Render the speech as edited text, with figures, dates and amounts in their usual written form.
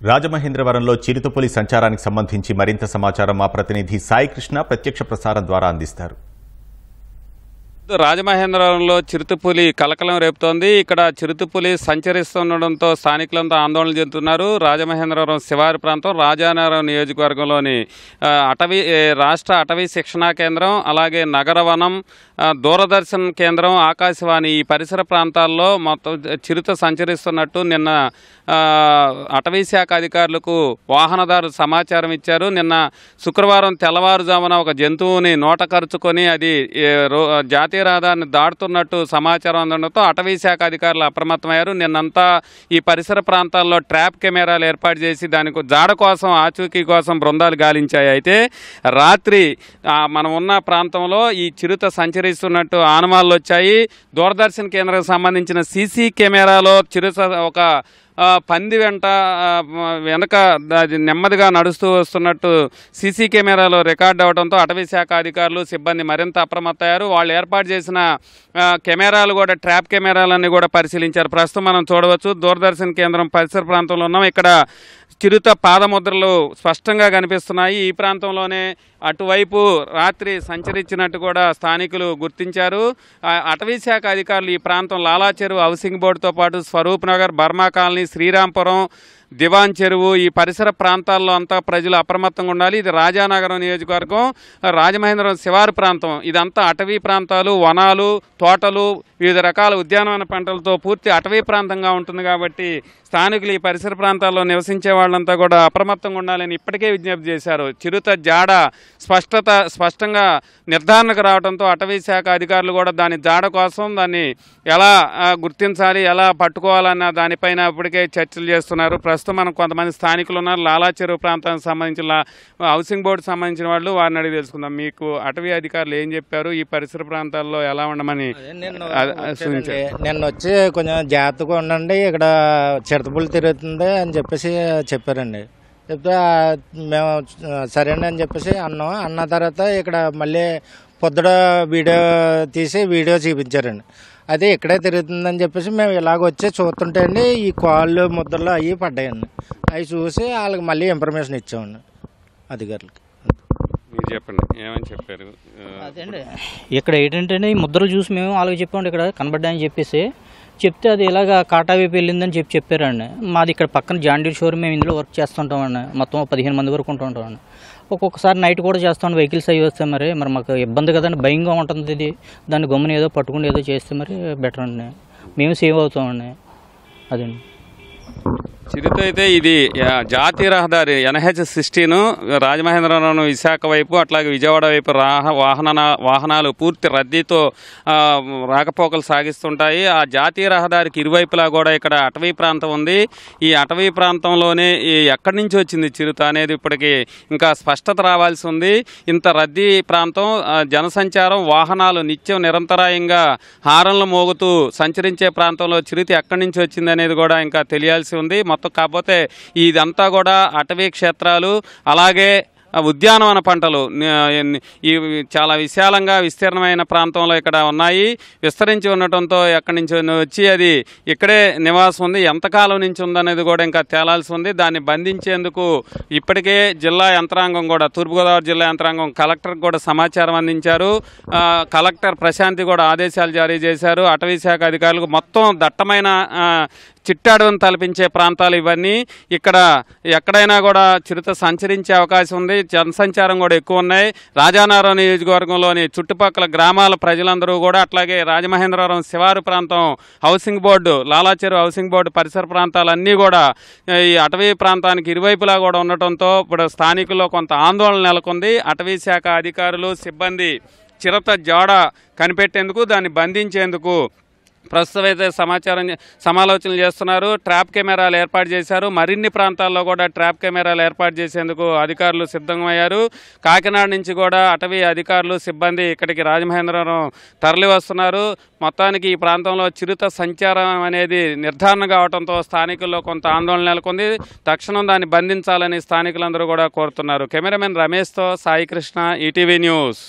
రాజమహేంద్రవరంలో చిరుతపులి సంచారానికి సంబంధించి మరింత సమాచారం మా ప్రతినిధి సాయి కృష్ణ ప్రత్యక్ష ప్రసారం ద్వారా అందిస్తారు. రాజమహేంద్రవరంలో చిరుతపులి కలకలం రేపుతోంది. ఇక్కడ చిరుతపులి సంచరిస్తుండడంతో స్థానికులంతా ఆందోళన చెందుతున్నారు. రాజమహేంద్రవరం శివారు ప్రాంతం రాజానగరం నియోజకవర్గంలోని రాష్ట్ర అటవీ శిక్షణా కేంద్రం, అలాగే నగరవనం, దూరదర్శన్ కేంద్రం, ఆకాశవాణి ఈ పరిసర ప్రాంతాల్లో మొత్తం చిరుత సంచరిస్తున్నట్టు నిన్న అటవీ శాఖ అధికారులకు వాహనదారులు సమాచారం ఇచ్చారు. నిన్న శుక్రవారం తెల్లవారుజామున ఒక జంతువుని నోట కరుచుకొని అది జాతీయ రహదారిని దాటుతున్నట్టు సమాచారం అందడంతో అటవీ శాఖ అధికారులు అప్రమత్తమయ్యారు. నిన్నంతా ఈ పరిసర ప్రాంతాల్లో ట్రాప్ కెమెరాలు ఏర్పాటు చేసి దానికి జాడ కోసం, ఆచూకీ కోసం బృందాలు గాలించాయి. అయితే రాత్రి మనం ఉన్న ప్రాంతంలో ఈ చిరుత సంచరిస్తున్నట్టు ఆనవాళ్ళు వచ్చాయి. దూరదర్శన్ కేంద్రం సంబంధించిన సీసీ కెమెరాలో చిరుత ఒక పంది వెనక నెమ్మదిగా నడుస్తూ వస్తున్నట్టు సీసీ కెమెరాలో రికార్డ్ అవడంతో అటవీ శాఖ అధికారులు, సిబ్బంది మరింత అప్రమత్తమయ్యారు. వాళ్ళు ఏర్పాటు చేసిన కెమెరాలు కూడా, ట్రాప్ కెమెరాలన్నీ కూడా పరిశీలించారు. ప్రస్తుతం మనం చూడవచ్చు దూరదర్శన్ కేంద్రం పరిసర ప్రాంతంలో ఉన్నాం. ఇక్కడ చిరుత పాదముద్రలు స్పష్టంగా కనిపిస్తున్నాయి. ఈ ప్రాంతంలోనే అటువైపు రాత్రి సంచరించినట్టు కూడా స్థానికులు గుర్తించారు. అటవీ శాఖ అధికారులు ఈ ప్రాంతం లాలా చెరువు హౌసింగ్ బోర్డుతో పాటు స్వరూప్ నగర్, బర్మా కాలనీ, శ్రీరాంపురం, దివాన్ చెరువు ఈ పరిసర ప్రాంతాల్లో అంతా ప్రజలు అప్రమత్తంగా ఉండాలి. ఇది రాజానగరం నియోజకవర్గం, రాజమహేంద్రవరం శివారు ప్రాంతం. ఇదంతా అటవీ ప్రాంతాలు, వనాలు, తోటలు, వివిధ రకాల ఉద్యానవన పంటలతో పూర్తి అటవీ ప్రాంతంగా ఉంటుంది. కాబట్టి స్థానికులు ఈ పరిసర ప్రాంతాల్లో నివసించే వాళ్ళంతా కూడా అప్రమత్తంగా ఉండాలని ఇప్పటికే విజ్ఞప్తి చేశారు. చిరుత జాడ స్పష్టంగా నిర్ధారణకు రావడంతో అటవీ శాఖ అధికారులు కూడా దాని జాడ కోసం, దాన్ని ఎలా గుర్తించాలి, ఎలా పట్టుకోవాలన్న దానిపైన ఇప్పటికే చర్చలు చేస్తున్నారు. ప్రస్తుతం మనకు కొంతమంది స్థానికులు ఉన్నారు. లాలా చెరువు ప్రాంతానికి సంబంధించిన హౌసింగ్ బోర్డు సంబంధించిన వాళ్ళు, వారిని అడిగి తెలుసుకుందాం. మీకు అటవీ అధికారులు ఏం చెప్పారు, ఈ పరిసర ప్రాంతాల్లో ఎలా ఉండమని? నిన్న వచ్చి కొంచెం జాగ్రత్తగా ఉండండి, ఇక్కడ చిరుతపులి తిరుగుతుంది అని చెప్పేసి చెప్పారండి. చెప్తే మేము సరేండి అని చెప్పేసి అన్న తర్వాత ఇక్కడ మళ్ళీ పొద్దుడ వీడియో చూపించారండి. అది ఇక్కడే తిరుగుతుందని చెప్పేసి మేము ఇలాగ వచ్చి చూస్తుంటే అండి ఈ కాళ్ళు ముద్రలు అవి పడ్డాయండి. అవి చూసి వాళ్ళకి మళ్ళీ ఇన్ఫర్మేషన్ ఇచ్చామండి అధికారులకి. మీరు చెప్పండి, ఏమని చెప్పారు? అదేండి ఇక్కడ ఏంటంటే ఈ ముద్రలు చూసి మేము వాళ్ళకి చెప్పామండి ఇక్కడ కనబడ్డాయని చెప్పేసి చెప్తే అది ఇలాగ కాటా వైపు వెళ్ళిందని చెప్పారండి. మాది ఇక్కడ పక్కన జాండీర్ షోరూమ్, మేము ఇందులో వర్క్ చేస్తుంటామండి. మొత్తం 15 మంది వరకు ఉంటుంటామండి. ఒక్కొక్కసారి నైట్ కూడా చేస్తాం. వెహికల్స్ అవి వస్తే మరి మాకు ఇబ్బంది కదండి, భయంగా ఉంటుంది. ఇది దాన్ని గమ్మున ఏదో పట్టుకుని ఏదో చేస్తే మరి బెటర్ అండి, మేము సేవ్ అవుతామండి. అదండి చిరుత అయితే ఇది జాతీయ రహదారి NH-16 రాజమహేంద్రవరం విశాఖ వైపు, అట్లాగే విజయవాడ వైపు వాహనాలు పూర్తి రద్దీతో రాకపోకలు సాగిస్తుంటాయి. ఆ జాతీయ రహదారికి ఇరువైపులా కూడా ఇక్కడ అటవీ ప్రాంతం ఉంది. ఈ అటవీ ప్రాంతంలోనే ఎక్కడి నుంచి వచ్చింది చిరుత అనేది ఇప్పటికీ ఇంకా స్పష్టత రావాల్సి ఉంది. ఇంత రద్దీ ప్రాంతం, జనసంచారం, వాహనాలు నిత్యం నిరంతరాయంగా హారన్లు మోగుతూ సంచరించే ప్రాంతంలో చిరుత ఎక్కడి నుంచి వచ్చింది అనేది కూడా ఇంకా తెలియాల్సి ఉంది. కాకపోతే ఇదంతా కూడా అటవీ క్షేత్రాలు, అలాగే ఉద్యానవన పంటలు ఈ చాలా విశాలంగా విస్తీర్ణమైన ప్రాంతంలో ఇక్కడ ఉన్నాయి. విస్తరించి ఉండటంతో ఎక్కడి నుంచి వచ్చి అది ఇక్కడే నివాసం ఉంది. ఎంతకాలం నుంచి ఉందనేది కూడా ఇంకా తేలాల్సి ఉంది. దాన్ని బంధించేందుకు ఇప్పటికే జిల్లా యంత్రాంగం కూడా, తూర్పుగోదావరి జిల్లా యంత్రాంగం కలెక్టర్కి కూడా సమాచారం అందించారు. కలెక్టర్ ప్రశాంతి కూడా ఆదేశాలు జారీ చేశారు అటవీ శాఖ అధికారులకు. మొత్తం దట్టమైన చిట్టాడవని తలపించే ప్రాంతాలు ఇవన్నీ. ఇక్కడ ఎక్కడైనా కూడా చిరుత సంచరించే అవకాశం ఉంది. జనసంచారం కూడా ఎక్కువ ఉన్నాయి. రాజానగరం నియోజకవర్గంలోని చుట్టుపక్కల గ్రామాల ప్రజలందరూ కూడా, అట్లాగే రాజమహేంద్రవరం శివారు ప్రాంతం హౌసింగ్ బోర్డు, లాలా చెరువు హౌసింగ్ బోర్డు పరిసర ప్రాంతాలన్నీ కూడా ఈ అటవీ ప్రాంతానికి ఇరువైపులా కూడా ఉండటంతో ఇప్పుడు స్థానికుల్లో కొంత ఆందోళన నెలకొంది. అటవీ శాఖ అధికారులు, సిబ్బంది చిరుత జాడ కనిపెట్టేందుకు, దాన్ని బంధించేందుకు ప్రస్తుతం అయితే సమాలోచనలు చేస్తున్నారు. ట్రాప్ కెమెరాలు ఏర్పాటు చేశారు. మరిన్ని ప్రాంతాల్లో కూడా ట్రాప్ కెమెరాలు ఏర్పాటు చేసేందుకు అధికారులు సిద్ధమయ్యారు. కాకినాడ నుంచి కూడా అటవీ అధికారులు, సిబ్బంది ఇక్కడికి రాజమహేంద్రవరం తరలి వస్తున్నారు. మొత్తానికి ఈ ప్రాంతంలో చిరుత సంచారం అనేది నిర్ధారణ కావడంతో స్థానికుల్లో కొంత ఆందోళన నెలకొంది. తక్షణం దాన్ని బంధించాలని స్థానికులందరూ కూడా కోరుతున్నారు. కెమెరామెన్ రమేష్తో సాయి కృష్ణ, ఈటీవీ న్యూస్.